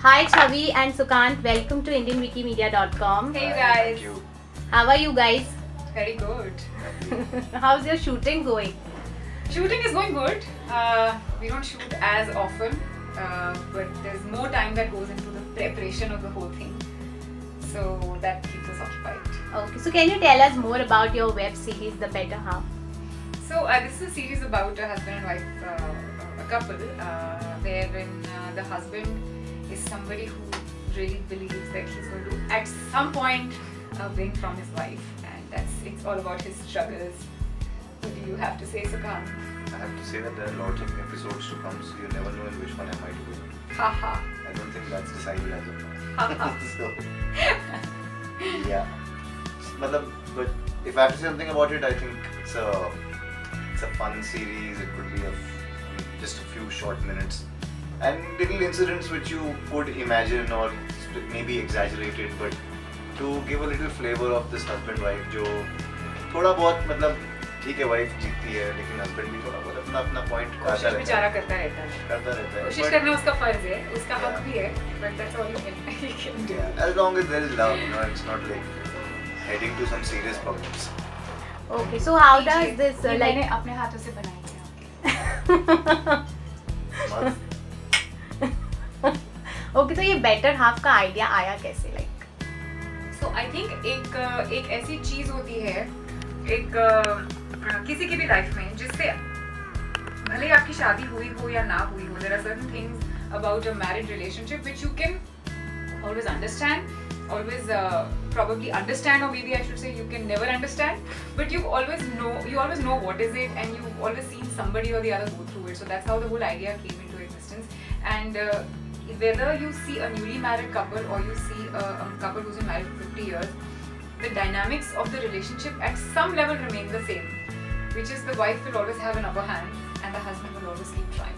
Hi Chavi and Sukant, welcome to IndianWikimedia.com. Hey guys. Thank you. How are you guys? Very good. How's your shooting going? Shooting is going good. We don't shoot as often, but there's more time that goes into the preparation of the whole thing. So that keeps us occupied. Okay, so can you tell us more about your web series, The Better Half? So this is a series about a husband and wife, a couple, wherein the husband is somebody who really believes that he's going to, at some point, win from his wife, and it's all about his struggles. What do you have to say, Sukant? I have to say that there are lots of episodes to come, so you never know in which one I might win. Haha. I don't think that's decided as of now. Haha. So, yeah. But if I have to say something about it, I think it's a fun series. It could be just a few short minutes and little incidents which you could imagine or maybe exaggerated, but to give a little flavor of this husband-wife जो थोड़ा बहुत मतलब ठीक है wife जीतती है लेकिन husband भी थोड़ा बहुत अपना अपना पॉइंट कोशिश बेचारा करता रहता है कोशिश करना उसका फर्ज है उसका हक भी है but that's all you can do. As long as there is love, it's not like heading to some serious problems. Okay, so how does this मैंने अपने हाथों से बनाई है. Okay, तो ये बेटर हाफ का आइडिया आया कैसे like? So I think एक ऐसी चीज होती है एक किसी की भी लाइफ में जिससे भले आपकी शादी हुई हो या ना हुई हो, there are certain things about a married relationship which you can always understand, always probably understand, or maybe I should say you can never understand, but you always know what is it, and you've always seen somebody or the other go through it. So that's how the whole idea came into existence. And whether you see a newly married couple or you see a couple who's been married for 50 years, the dynamics of the relationship at some level remain the same, which is the wife will always have an upper hand and the husband will always keep trying.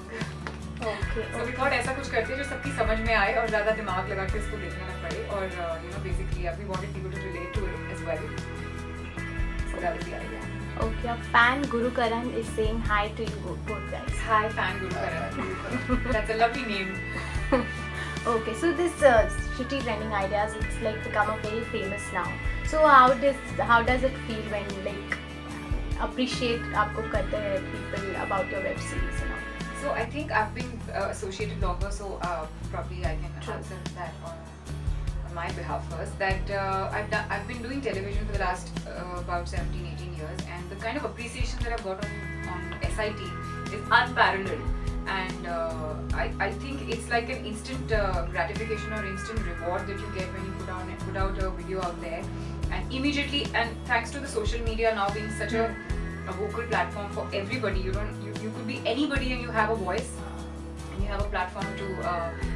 Okay. So we thought ऐसा कुछ करते जो सबकी समझ में आए और ज़्यादा दिमाग लगा के इसको देखना ना पड़े, और basically we wanted people to relate to it as well. So that was the idea. Okay, a fan Guru Karan is saying hi to you both guys. Hi, fan Guru Karan. That's a lovely name. Okay, so this shitty trending ideas, it's like become a very famous now. So how does it feel when like appreciate आपको करते हैं people about your web series and all? So I think I've been associated blogger, so probably I can answer that on my behalf first. That I've been doing television for the last about 17-18 years, and the kind of appreciation that I've got on SIT is unparalleled. And I think it's like an instant gratification or instant reward that you get when you put out a video out there, and immediately, and thanks to the social media now being such a vocal platform for everybody, you could be anybody and you have a voice and you have a platform to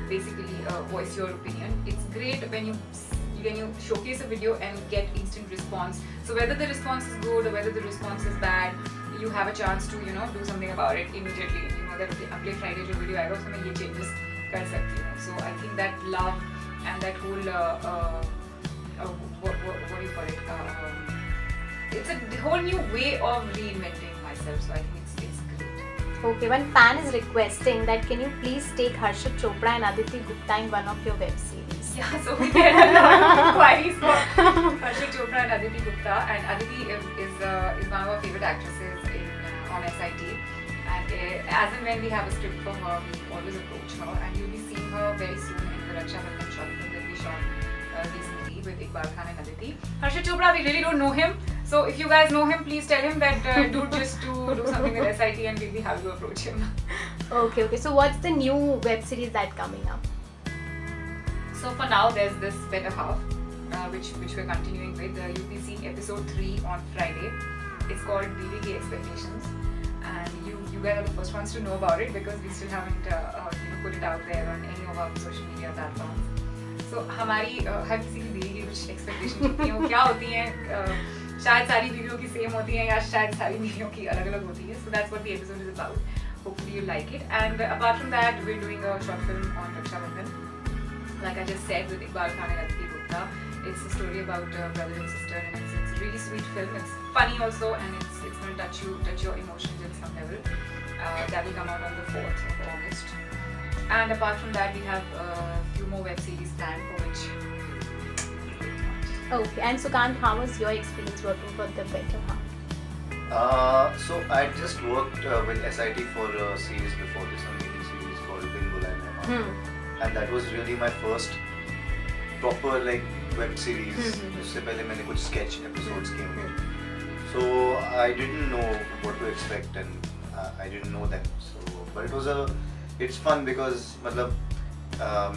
basically voice your opinion. It's great when you showcase a video and get instant response. So whether the response is good or whether the response is bad, you have a chance to do something about it immediately. That अगले Friday जो video आएगा उसमें ये changes कर सकती हूँ. So I think that love and that whole what do you call it? It's a whole new way of reinventing myself. So I think it's great. Okay, one fan is requesting that can you please take Harshit Chopra and Aditi Gupta in one of your web series? Yeah, so we get a lot of inquiries for Harshit Chopra and Aditi Gupta, and Aditi is one of our favorite actresses on SIT. And as and when we have a script for her, we always approach her, and you'll be seeing her very soon in the Raksha Bandhan short film that we shot recently with Iqbal Khan and Aditi. Harshit Chopra, we really don't know him, so if you guys know him, please tell him that dude just to do something with SIT, and we'll be happy to approach him. Okay. So what's the new web series that's coming up? So for now, there's this Better Half, which we're continuing with. You'll be seeing episode 3 on Friday. It's called BBK Expectations. And you guys are the first ones to know about it because we still haven't put it out there on any of our social media platforms. So हमारी हर किसी की बीवी की कुछ expectations होती हैं, वो क्या होती हैं, शायद सारी बीवियों की same होती हैं या शायद सारी बीवियों की अलग-अलग होती हैं. So that's what the episode is about. Hopefully you like it. And apart from that, we're doing a short film on Raksha Bandhan. Like I just said, with Iqbal Khan and Aditi Gupta. It's a story about brother and sister, and it's a really sweet film. It's funny also, and it's going to touch your emotions at some level. That will come out on the 4th of August. And apart from that, we have a few more web series planned for which. Okay, and Sukant, how was your experience working for the Better Half? So I just worked with SIT for a series before this, a mini series called Bin Bulaya Mehman, and that was really my first proper like web series. उससे पहले मैंने कुछ sketch episodes किए होंगे, so I didn't know what to expect and I didn't know them. So but it's fun because मतलब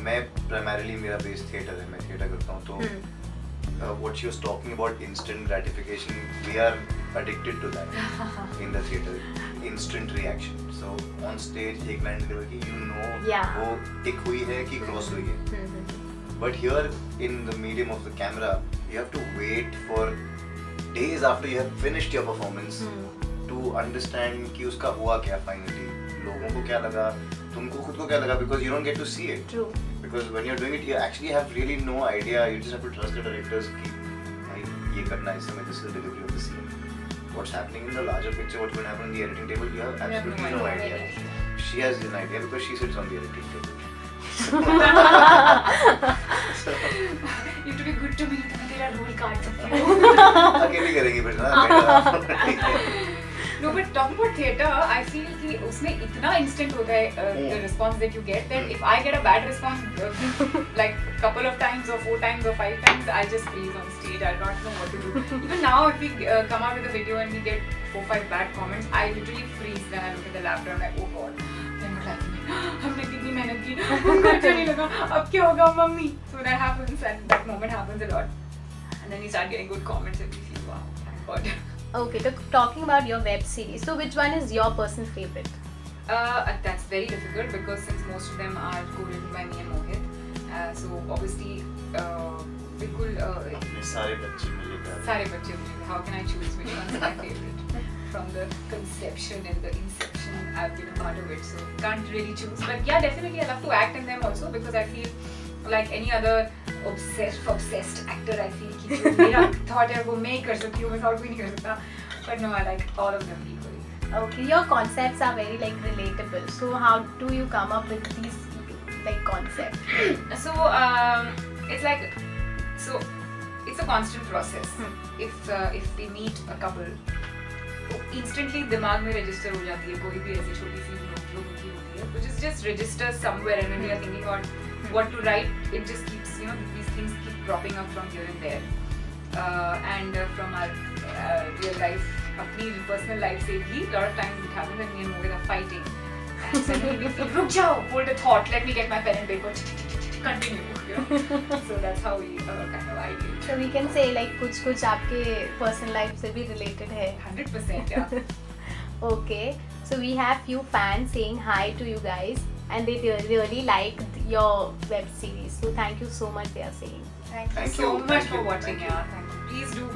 मैं primarily मेरा base theatre है, मैं theatre करता हूँ, तो what she was talking about instant gratification, we are addicted to that in the theatre, instant reaction. So on stage एक line deliver की you know वो tick हुई है कि cross हुई है, but here in the medium of the camera you have to wait for days after you have finished your performance to understand कि उसका हुआ क्या finally, लोगों को क्या लगा, तुमको खुद को क्या लगा, because you don't get to see it. True. Because when you're doing it, you actually have really no idea. You just have to trust the directors कि भाई ये करना है, इस समय this is the delivery of the scene. What's happening in the larger picture, what's going to happen in the editing table, you have absolutely no idea. She has an idea because she sits on the editing table. You have to be good to me, तो मैं तेरा role काट सकती हूँ. अकेली करेंगी फिर ना. No, but talking about theatre, I feel कि उसमें इतना instant होता है the response that you get that if I get a bad response like couple of times or 4 times or 5 times, I just freeze on stage. I don't know what to do. Even now, if we come out with a video and we get 4-5 bad comments, I literally freeze when I look at the laptop. I'm like, oh god, I'm not liking it. हमने कितनी मेहनत की, उनको अच्छा नहीं लगा, अब क्या होगा mummy? So that happens, and that moment happens a lot. And then you start getting good comments and you feel, wow, thank God. Okay, so talking about your web series, so which one is your personal favorite? That's very difficult because since most of them are co-written by me and Mohit, so obviously बिल्कुल सारे बच्चे मुझे how can I choose which one is my favorite? From the conception and the inception, I've been a part of it, so can't really choose. But yeah, definitely I love to act in them also because I feel like any other obsessed actor, I feel कि जो मेरा thought है वो मैं कर सकती हूँ, without कोई नहीं कर सकता. But no, I like all of them equally. Okay, your concepts are very like relatable. So how do you come up with these like concepts? So it's like it's a constant process. If we meet a couple, तो instantly दिमाग में register हो जाती है कोई भी ऐसी छोटी सी नोट जो होती है, which is just registers somewhere, and when we are thinking about what to write, it just keeps, these things keep cropping up from here and there, and from our real life, अपनी personal life से भी a lot of times it happens that me and Mohit are fighting, and suddenly we feel, रुक जाओ, hold a thought, let me get my pen and paper, continue, so that's how we kind of ideate. So we can say like कुछ आपके personal life से भी related है. 100%, yeah. Okay, so we have few fans saying hi to you guys, and they really like your web series. So thank you so much, they are saying. Thank you so much for watching. Yeah, thank you. Please do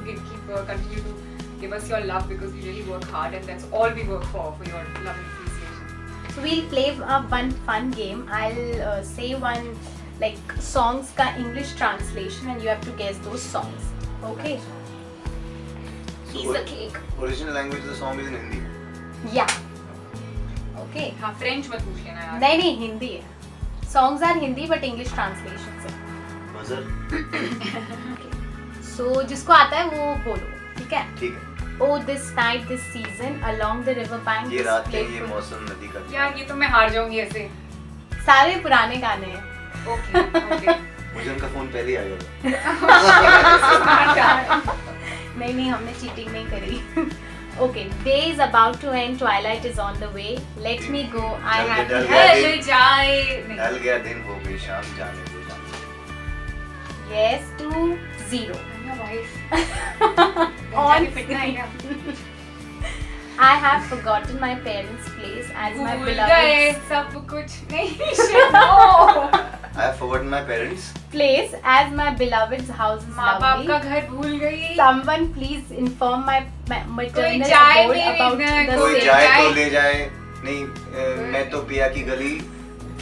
continue to give us your love because we really work hard, and that's all we work for your love and appreciation. So we'll play one fun game. I'll say one like songs ka English translation, and you have to guess those songs. Okay? Piece of cake. Original language of the song is in Hindi. Yeah. Okay. हाँ, French मत पूछ लेना यार. नहीं हिंदी है. Songs are Hindi but English translations है. Buzzer. Okay. So जिसको आता है वो बोलो, ठीक है? ठीक है. Oh, this night, this season, along the river bank. ये रात है, ये मौसम नदी का. यार ये तो मैं हार जाऊंगी ऐसे. सारे पुराने गाने हैं. Okay. मुझे उनका फोन पहले ही आ गया था. नहीं हमने चीटिंग नहीं करी. Okay, day is about to end, twilight is on the way. Let me go, I have to ढल जाए. ढल गया दिन हो गई शाम जाने दो जाने. Yes, 2-0. I'm your wife. On I have forgotten my parents' place as my beloved. सब कुछ नहीं. No. I have forgotten my parents' place as my beloved's house is माँ बाप lovely. का घर भूल गई. Someone please inform my maternal जाए abode मेरे about घर, the कोई same. जाए तो ले जाए. नहीं मैं तो पिया की गली.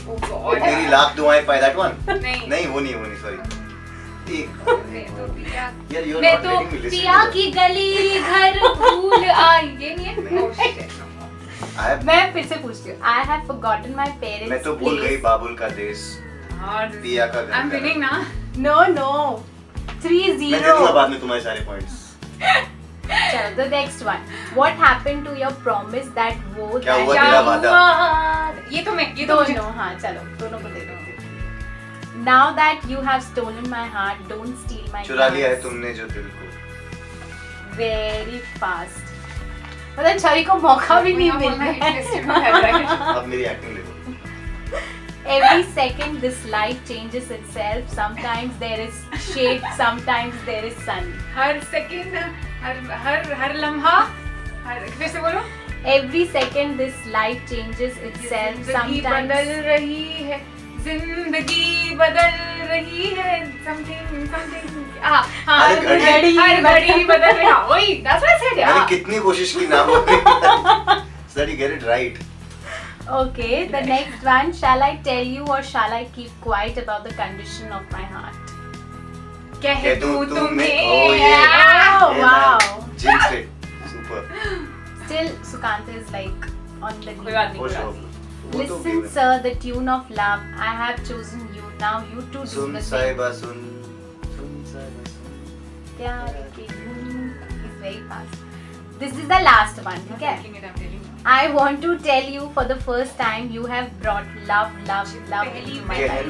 Oh God. तेरी लाख दुआएं पाए that one. नहीं वो नहीं sorry. मैं तो पिया. यार you are मैं not तो letting me listen. पिया की गली घर भूल आई. ये नहीं है. Oh shit. मैं फिर से पूछती हूँ. I have forgotten my parents. मैं तो भूल गई बाबुल का देश. पिया का घर. I'm winning ना. No. 3-0. मैं दे दूँगा बाद में तुम्हारे सारे points. चलो, the next one. What happened to your promise that वो क्या हुआ तेरा वादा? ये तो मुझे. दोनों. हाँ, चलो, दोनों को दे दो. Now that you have stolen my heart, don't steal my. चुरा लिया है तुमने जो दिल को. Very fast. मतलब छवि को मौका भी नहीं मिल रहा है. अब मेरी एक्टिंग देखो. Every second this life changes itself. Sometimes there is shade, sometimes there is sun. हर सेकंड, हर लम्हा, फिर से बोलो. Every second this life changes itself. जिंदगी Sometimes बदल रही है, जिंदगी बदल रही है. something. हर घड़ी बदल रही है. वही, that's what I said. मैंने कितनी कोशिश की ना बोलने की. So that you get it right. Okay, the next one. Shall I tell you or shall I keep quiet about the condition of my heart? कह दूं तुम्हें. Oh yeah. Oh, wow. Jinxed it. Super. Still, Sukanta is like on the कोई बात नहीं, For कोई sure. बात नहीं. वो तो Listen, sir, the tune of love. I have chosen you. Now you too do soon the same. साहिबा सुन साहिबा सुन. प्यार की धुन is very fast. This is the last one. I'm Okay. taking it, I'm telling you. I want to tell you for the first time you have brought love into my life.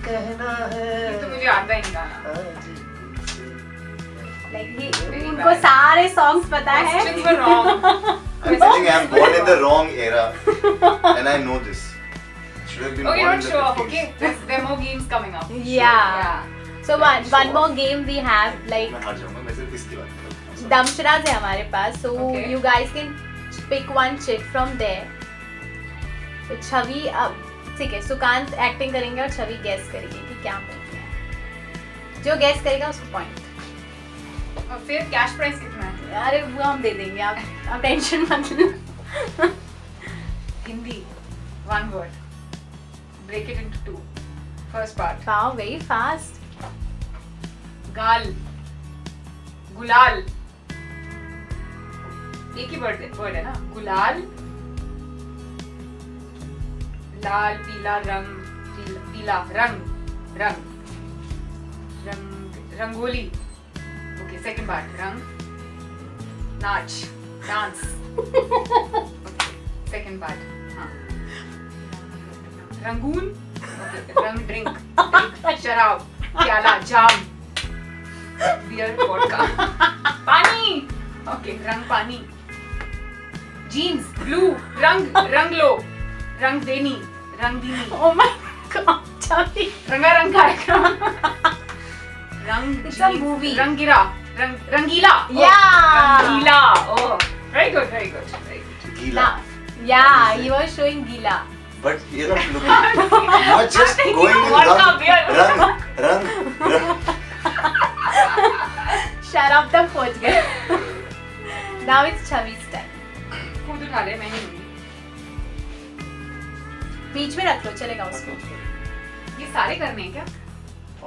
कहना है. ये तो मुझे आता ही नहीं गाना. Like Very उनको bad. सारे songs पता है. Questions were wrong. I'm telling you, I'm born in the wrong era, and I know this. Should have been Okay, born in don't the show off, 50s. okay? There are more games coming up. Yeah. So one more game we have like मैं हार जाऊंगा. मैं सिर्फ इसकी बात कर रहा हूँ. दमशराज है हमारे पास. So Okay. you guys can pick one chit from there. तो छवि अब ठीक है, सुकांत एक्टिंग करेंगे और छवि गेस करेगी कि क्या मूवी है. जो गेस करेगा उसको पॉइंट. और फिर कैश प्राइस कितना है? अरे वो हम दे देंगे, आप टेंशन मत लो. Hindi, one word. Break it into two. First part. Wow, very fast. गाल, गुलाल. एक ही वर्ड है ना? गुलाल, लाल, पीला, पीला रंग, रंगोली. Okay, second part. रंग, नाच, डांस. Okay, second part. हाँ. रंगून. Okay, रंग, ड्रिंक, शराब, प्याला, जाम, बियर, वोडका, पानी. Okay, रंग, पानी. जीन्स, ब्लू, रंग लो, रंग देनी, रंगीनी. Oh my god, छवि. रंगारंग कार्यक्रम. Rang, It's a Jeans, movie. Rangeela, Rangeela. Yeah. Rangeela. Oh, very good, very good, very good. गीला. Yeah, he was showing Gila. But you're not looking. You're just I'm going in vodka, beer. rang. Shut up, तब पहुंच गए. Now it's छवि's time. खुद उठा ले, मैं नहीं लूंगी. बीच में रख लो, चलेगा उसको. ये सारे करने हैं क्या?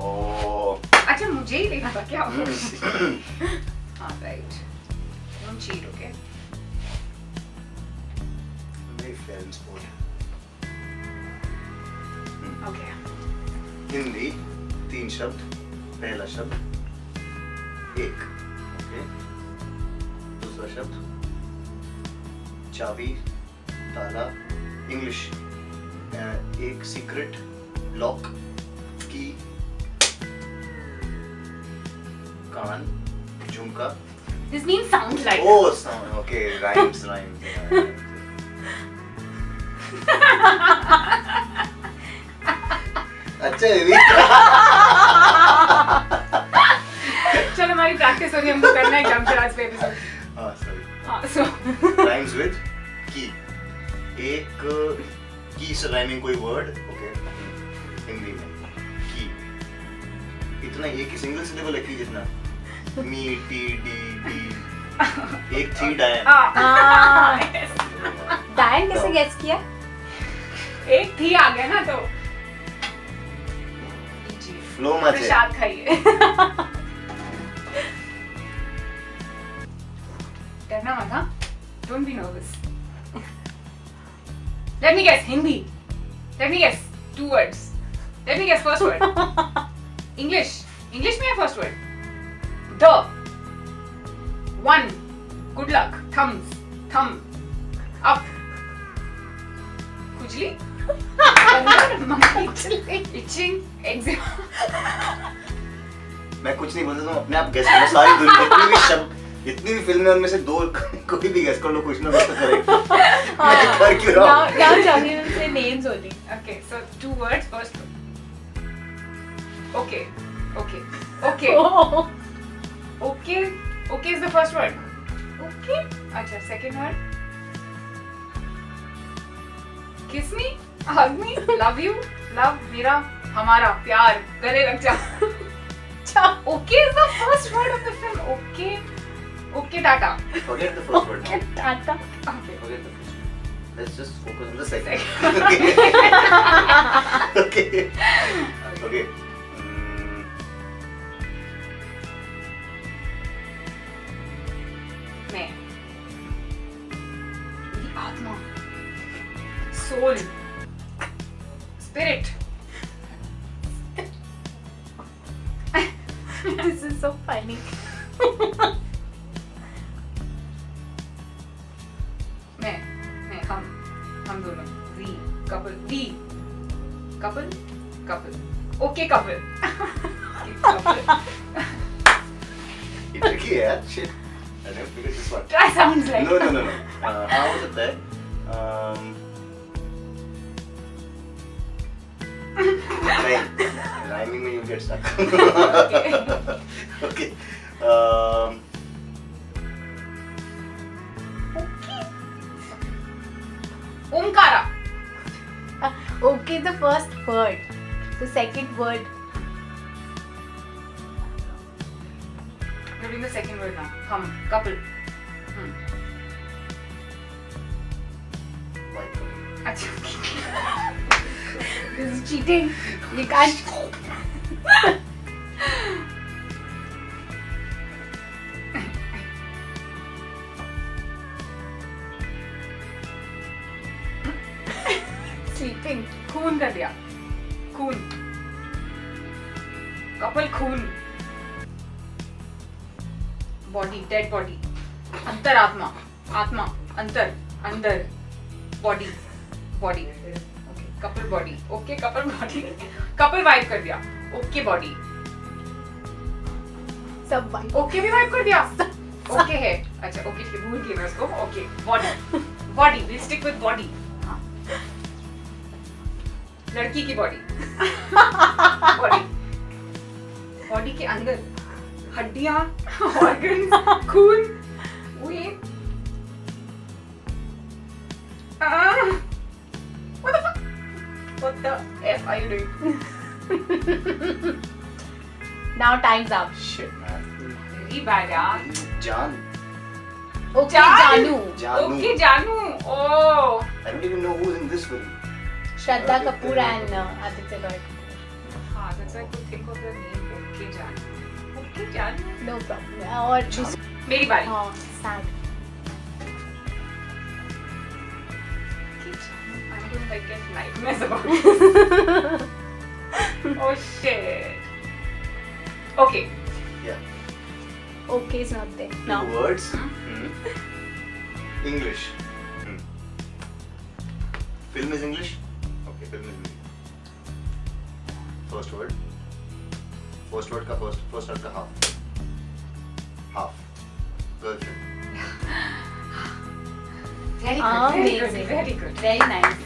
Oh. अच्छा, मुझे ही देखा था क्या? हाँ, right. Don't cheat, okay? Very fair in sport. Okay. Hindi 3 शब्द. पहला शब्द एक. ओके. दूसरा शब्द चाबी, ताला. इंग्लिश एक सीक्रेट, लॉक, की, कान, झुमका. This means sounds like. Oh, sound. Okay, rhymes. अच्छा ये भी. चलो, हमारी प्रैक्टिस हो रही है, हमको करना है जमशराज पे एपिसोड. हाँ, sorry. हाँ, so Rhymes with की. एक की से rhyming कोई word. Okay. हिंदी में की. इतना एक ही सिंगल सिलेबल है की जितना. मी, टी, डी, डी. एक थी डायन. yes. डायन कैसे गेस किया? एक थी आ गया ना तो. फ्लो मत है. प्रसाद खाइए. डरना मत, हाँ? Don't be nervous. Let me guess. Hindi. Let me guess. 2 words. Let me guess. First word. English. English में है first word. The. 1. Good luck. Thumbs. Thumb. Up. खुजली. Itching. Eczema. मैं कुछ नहीं बोलता, तुम अपने आप गेस करो। सारी दुनिया इतनी भी शब्द, इतनी भी फिल्में, उनमें से 2 कोई भी गेस कर लो, कुछ ना कुछ तो करेगा। मैं कर क्यों रहा हूँ? Now Jamil say names only. Okay, so 2 words. First word. Okay. Okay. Okay. Oh. Okay. Okay is the first word. Okay. अच्छा, second word. Kiss me, hug me, love you, love मेरा, हमारा, प्यार, गले लग जा. Okay is the first word of the film. Okay. Okay, Tata. Forget the first word now. Okay, Tata. Okay. Forget the first word. Let's just focus on the second. Okay. Okay. मैं, मेरी आत्मा, soul, spirit. This is so funny. मैं, हम दोनों, we, couple, couple, okay couple. Okay, couple. ये tricky है यार, shit. I never figured this one. Try sounds like. No. How was it there? नहीं, rhyming में you get stuck. Okay. Omkara. Okay, the first word. The second word. We're doing the second word now. Hum, couple. अच्छा. This is cheating. You can't. Sleeping. खून कर दिया. खून. Couple खून. Body, dead body. अंतरात्मा. आत्मा. अंदर. Body. Okay. Couple body. Okay, couple body. Couple vibe कर दिया. Okay body. सब vibe. Okay भी vibe कर दिया. Okay है. अच्छा, okay ठीक है, भूल गई मैं उसको. Okay, body. We'll stick with body. हाँ. लड़की की body. Body के अंदर हड्डियाँ, organs, खून, wait. What the F are you doing? Now time's up. Shit, man. Very bad, yaar. Jaan. Okay, Janu. Okay, Janu. Oh. I don't even know who's in this film. Shraddha Kapoor and Aditya Roy. हाँ, that's why I could think of the name. Okay, Janu. Okay, Janu. No problem. और जिस मेरी बारी. हाँ, sad. Okay, Janu. I'm going to like get nightmares about this. Oh shit. Okay. Yeah. Okay is not there. No. 2 words. English. Film is English? Okay, film is English. First word. First word का first word का half. Girlfriend. Very good. Amazing. Very good. Very nice.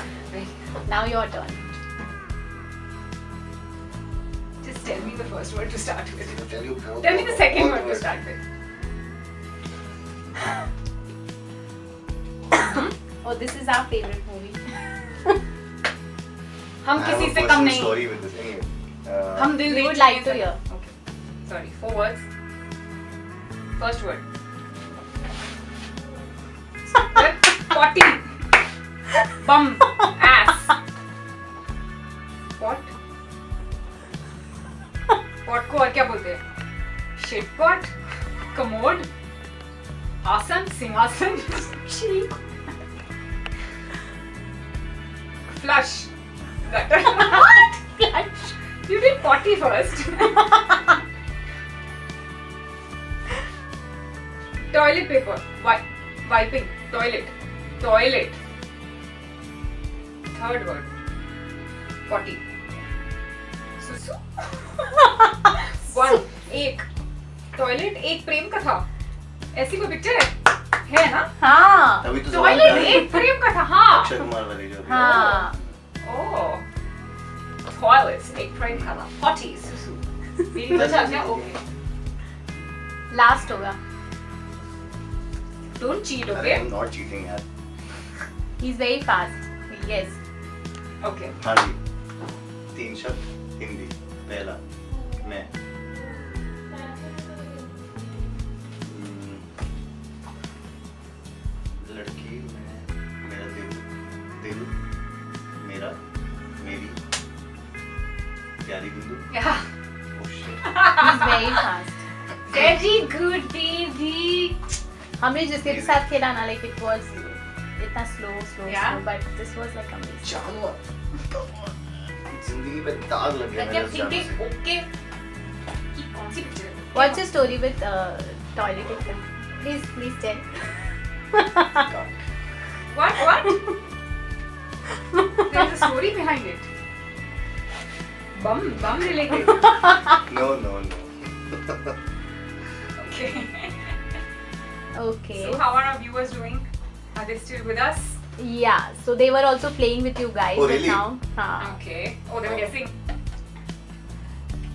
Now your turn. Just tell me the first word to start with. I'll tell you both. Tell me the second all word the to words. start with. Oh, this is our favorite movie. हम I have किसी a से कम personal नहीं. story with this. Anyway. हम दिल We they would चुके like हैं to सब. hear. Okay. Sorry. 4 words. First word. Potty. Bum. Ass. Pot. Pot को और क्या बोलते हैं? Shit pot. Commode. आसन. सिंहासन. Flush. What? Flush. You did potty first. Toilet paper. Wiping. Toilet. Toilet. Third word. Potty. Susu. One. एक. Toilet एक प्रेम का था. ऐसी कोई पिक्चर है ना? हाँ. अभी तो टॉयलेट एक प्रेम का था. हाँ. अक्षय कुमार वाली जो हाँ. Oh. Toilets एक प्रेम का था. Potty. सुसु. मेरी वजह क्या? Okay. Last होगा. Don't cheat, I okay? am not cheating यार. He's very fast. Yes. Okay. हाँ जी. 3 शब्द हिंदी. पहला मैं. लड़की मैं मेरा दिल मेरा मेरी प्यारी बिंदु. Yeah. Oh shit. He's very fast. Very good, baby. हमने जिसके भी साथ खेला ना, like it was इतना slow, Yeah. but this was like amazing. जानो. जिंदगी पे दाग लग गया I मेरे kept उस जाने thinking, से. okay. कि कौन सी पिक्चर है? What's your story with toilet exam? Please tell. What? There's a story behind it. Bum related. No. Okay. Okay. So how are our viewers doing? Are they still with us? Yeah. So they were also playing with you guys Oh, just really? now. हाँ. Okay. Oh, they were guessing.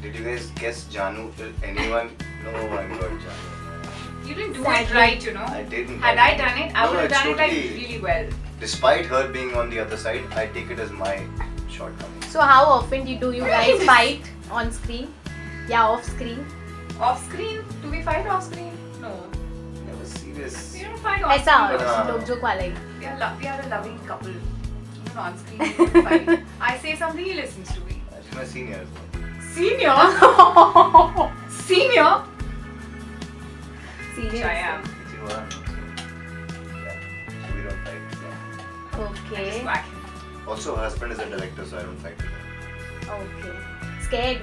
Did you guys guess Janu? Anyone? No one got Janu. You didn't do Sadly. it right, you know. I didn't. Had I done it, I No, would have it's done it like totally- really well. Despite her being on the other side, I take it as my shortcoming. So how often do you guys fight on screen? Yeah, off screen. Off screen? Do we fight off screen? No. Never serious. We don't fight off ऐसा screen. हाँ. लोग जो वाला ही. We are a loving couple. Even on screen, we don't fight. I say something, he listens to me. Actually, my senior as well. Senior? Senior? Serious. Which I am. If you are, yeah, we don't fight. No. I Okay. just whack him. Also, her husband is a director, so I don't fight with her. Okay. Scared.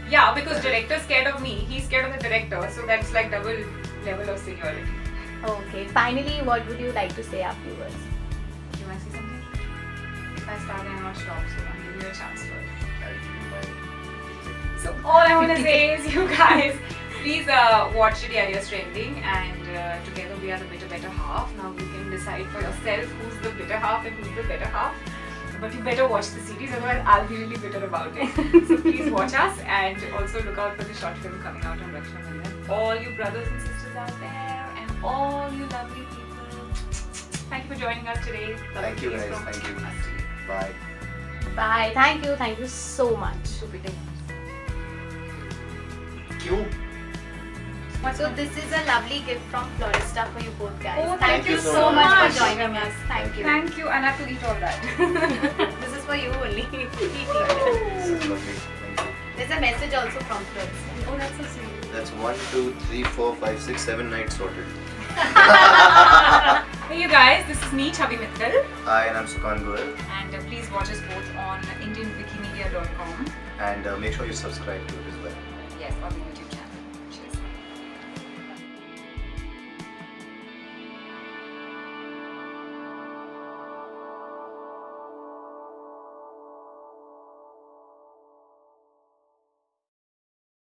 Yeah, because director's scared of me, he's scared of the director, so that's like double level of seniority. Okay. Finally, what would you like to say our viewers? Do you want to say something? If I start, I'm not stopped, so I'll give you a chance first. I'll give you my. So all I want to say is, you guys, please watch Shitty Ideas Trending, and together we are the better half. Now you can decide for yourself who's the bitter half and who's the better half. But you better watch the series, otherwise I'll be really bitter about it. So please watch us, and also look out for the short film coming out on Raksha Bandhan. All you brothers and sisters out there, and all you lovely people, thank you for joining us today. Thank you, guys. From Thank you. us today. Bye. Bye. Thank you so much. Super day. क्यों? So this is a lovely gift from Florista for you both guys. Oh, thank you so much. much for joining us. Thank you. Thank you, and I have to eat all that. This is for you only. This is lovely. Thank you. There's a message also from Florista. Oh, that's so sweet. That's 1, 2, 3, 4, 5, 6, 7 nights sorted. Hey you guys, this is me, Chavi Mittal, Hi, and I'm Sukan Goel. and please watch us both on IndianWikimedia.com. And make sure you subscribe to this